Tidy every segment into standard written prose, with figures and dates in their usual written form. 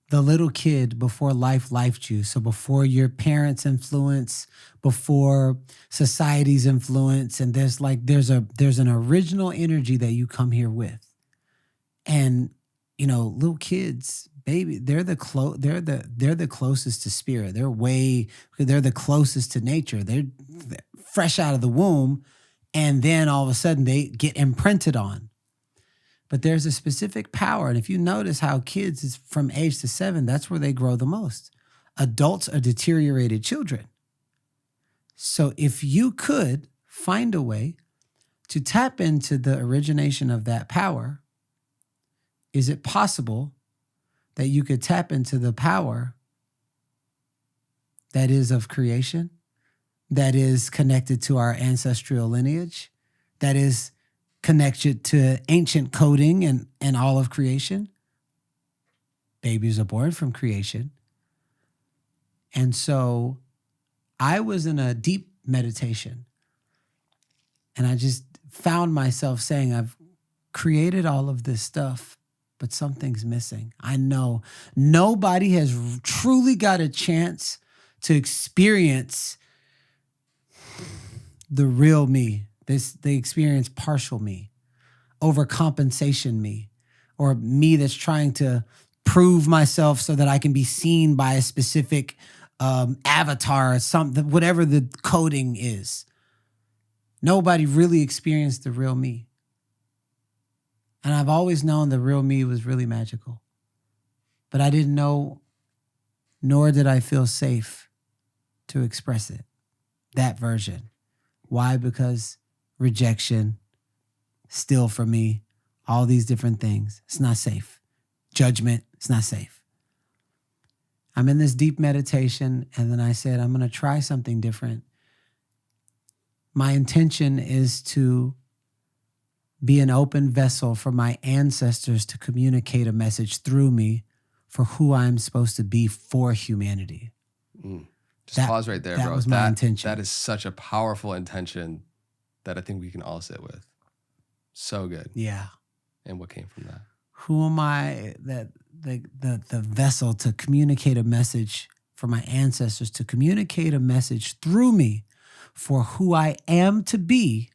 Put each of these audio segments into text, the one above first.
the little kid before life lifed you. So before your parents' influence, before society's influence, and there's an original energy that you come here with. And little kids, baby, they're the closest to spirit. They're the closest to nature. They're fresh out of the womb, and then all of a sudden they get imprinted on. But there's a specific power. And if you notice how kids is from age to 7, that's where they grow the most. Adults are deteriorated children. So if you could find a way to tap into the origination of that power, is it possible that you could tap into the power that is of creation, that is connected to our ancestral lineage, that is connected to ancient coding and all of creation? Babies are born from creation. And so I was in a deep meditation, and I just found myself saying, I've created all of this stuff, but something's missing. I know nobody has truly got a chance to experience the real me. They experience partial me, overcompensation me, or me that's trying to prove myself so that I can be seen by a specific avatar or something, whatever the coding is. Nobody really experienced the real me. And I've always known the real me was really magical. But I didn't know, nor did I feel safe to express it, that version. Why? Because rejection, still for me, all these different things. It's not safe. Judgment, it's not safe. I'm in this deep meditation, and then I said, I'm going to try something different. My intention is to be an open vessel for my ancestors to communicate a message through me for who I'm supposed to be for humanity. Just pause right there, bro. That was my intention. That is such a powerful intention that I think we can all sit with. So good. Yeah. And what came from that? Who am I, that the vessel to communicate a message for my ancestors, to communicate a message through me for who I am to be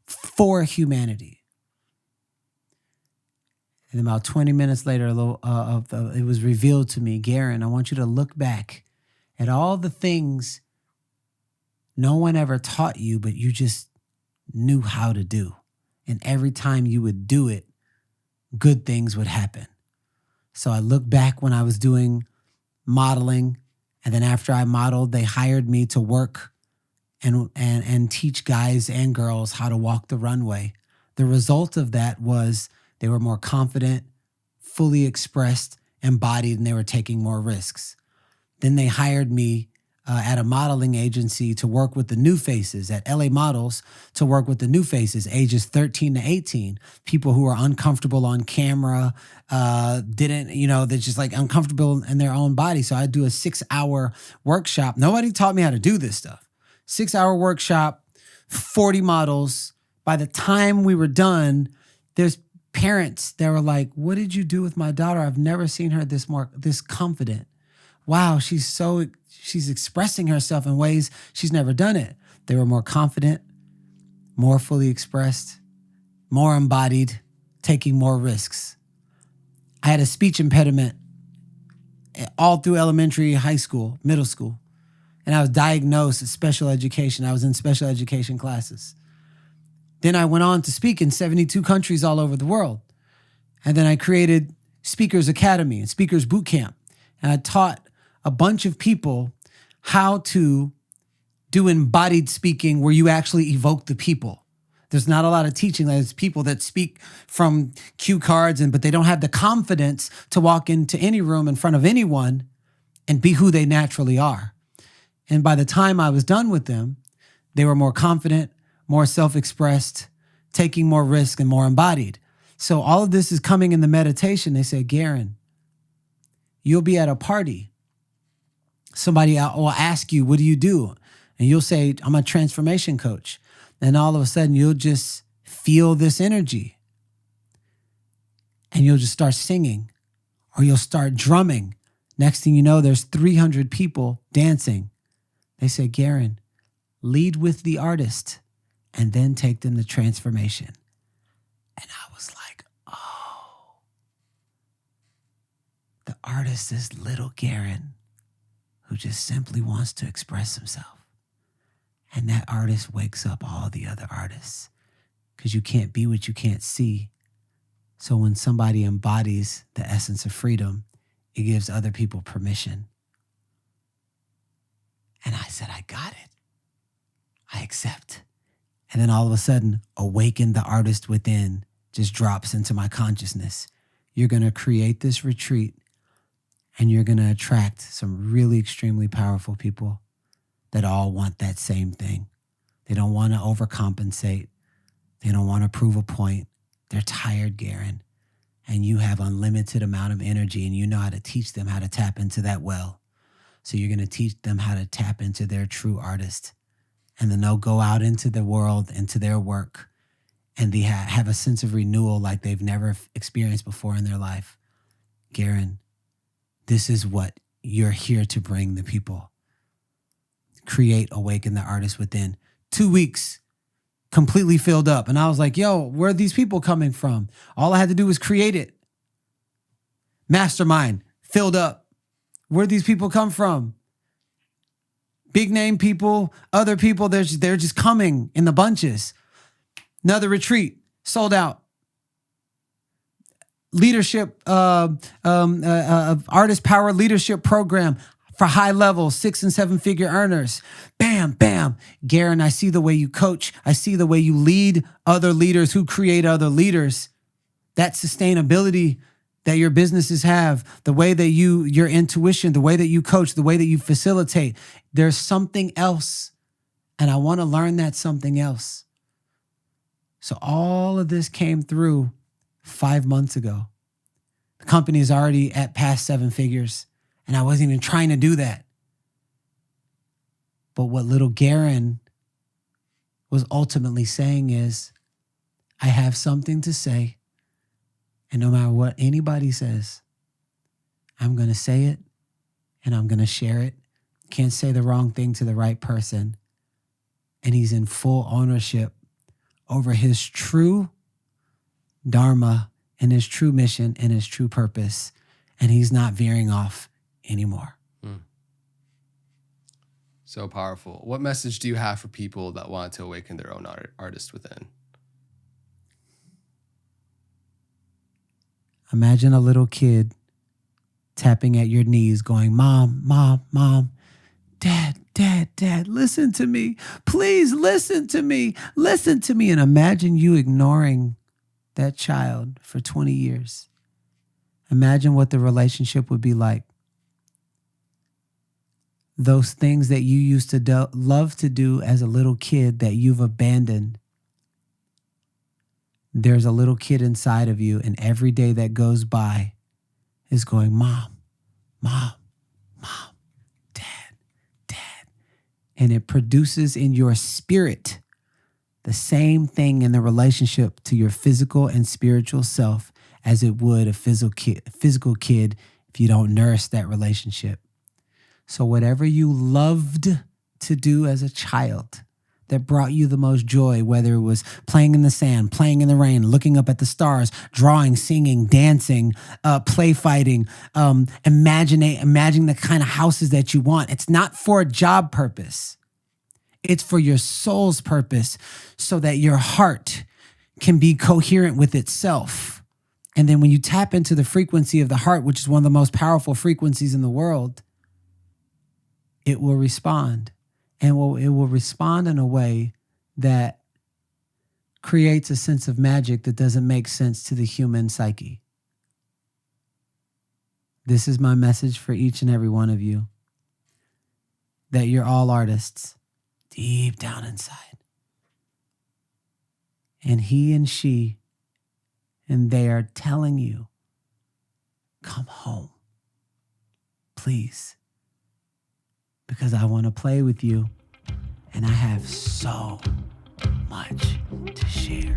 for humanity. And about 20 minutes later, it was revealed to me, Garrain, I want you to look back at all the things no one ever taught you, but you just knew how to do. And every time you would do it, good things would happen. So I look back when I was doing modeling, and then after I modeled, they hired me to work and teach guys and girls how to walk the runway. The result of that was they were more confident, fully expressed, embodied, and they were taking more risks. Then they hired me at a modeling agency to work with the new faces, at LA Models to work with the new faces, ages 13 to 18, people who are uncomfortable on camera, they're just like uncomfortable in their own body. So I do a 6-hour workshop. Nobody taught me how to do this stuff. 6-hour workshop, 40 models. By the time we were done, there's parents that were like, what did you do with my daughter? I've never seen her this confident. Wow, she's expressing herself in ways she's never done it. They were more confident, more fully expressed, more embodied, taking more risks. I had a speech impediment all through elementary, high school, middle school. And I was diagnosed with special education. I was in special education classes. Then I went on to speak in 72 countries all over the world. And then I created Speakers Academy and Speakers Boot Camp. And I taught a bunch of people how to do embodied speaking where you actually evoke the people. There's not a lot of teaching. There's people that speak from cue cards, but they don't have the confidence to walk into any room in front of anyone and be who they naturally are. And by the time I was done with them, they were more confident, more self-expressed, taking more risk, and more embodied. So all of this is coming in the meditation. They say, Garrain, you'll be at a party. Somebody will ask you, what do you do? And you'll say, I'm a transformation coach. And all of a sudden, you'll just feel this energy. And you'll just start singing Or you'll start drumming. Next thing you know, there's 300 people dancing. They say, Garrain, lead with the artist and then take them to transformation. And I was like, oh, the artist is little Garrain who just simply wants to express himself. And that artist wakes up all the other artists because you can't be what you can't see. So when somebody embodies the essence of freedom, it gives other people permission. And I said, I got it. I accept. And then all of a sudden, Awaken the artist within just drops into my consciousness. You're going to create this retreat and you're going to attract some really extremely powerful people that all want that same thing. They don't want to overcompensate. They don't want to prove a point. They're tired, Garrain. And you have unlimited amount of energy and you know how to teach them how to tap into that well. So you're going to teach them how to tap into their true artist. And then they'll go out into the world, into their work, and they have a sense of renewal like they've never experienced before in their life. Garrain, this is what you're here to bring the people. Create, awaken the artist within. 2 weeks, completely filled up. And I was like, yo, where are these people coming from? All I had to do was create it. Mastermind, filled up. Where do these people come from? Big name people, other people, they're just coming in the bunches. Another retreat, sold out. Leadership, artist power leadership program for high level 6 and 7 figure earners. Bam, bam. Garrain, I see the way you coach. I see the way you lead other leaders who create other leaders. That sustainability that your businesses have, the way that your intuition, the way that you coach, the way that you facilitate, there's something else. And I want to learn that something else. So all of this came through 5 months ago. The company is already at past 7 figures, and I wasn't even trying to do that. But what little Garrain was ultimately saying is, I have something to say. And no matter what anybody says, I'm going to say it and I'm going to share it. Can't say the wrong thing to the right person. And he's in full ownership over his true dharma and his true mission and his true purpose. And he's not veering off anymore. So powerful. What message do you have for people that want to awaken their own artist within? Imagine a little kid tapping at your knees going, Mom, Mom, Mom, Dad, Dad, Dad, listen to me. Please listen to me. Listen to me. And imagine you ignoring that child for 20 years. Imagine what the relationship would be like. Those things that you used to love to do as a little kid that you've abandoned. There's a little kid inside of you, and every day that goes by is going, Mom, Mom, Mom, Dad, Dad. And it produces in your spirit the same thing in the relationship to your physical and spiritual self as it would a physical kid if you don't nourish that relationship. So whatever you loved to do as a child that brought you the most joy, whether it was playing in the sand, playing in the rain, looking up at the stars, drawing, singing, dancing, play fighting, imagining the kind of houses that you want. It's not for a job purpose. It's for your soul's purpose so that your heart can be coherent with itself. And then when you tap into the frequency of the heart, which is one of the most powerful frequencies in the world, it will respond. And it will respond in a way that creates a sense of magic that doesn't make sense to the human psyche. This is my message for each and every one of you, that you're all artists deep down inside. And he and she, and they are telling you, come home, please. Because I want to play with you, and I have so much to share.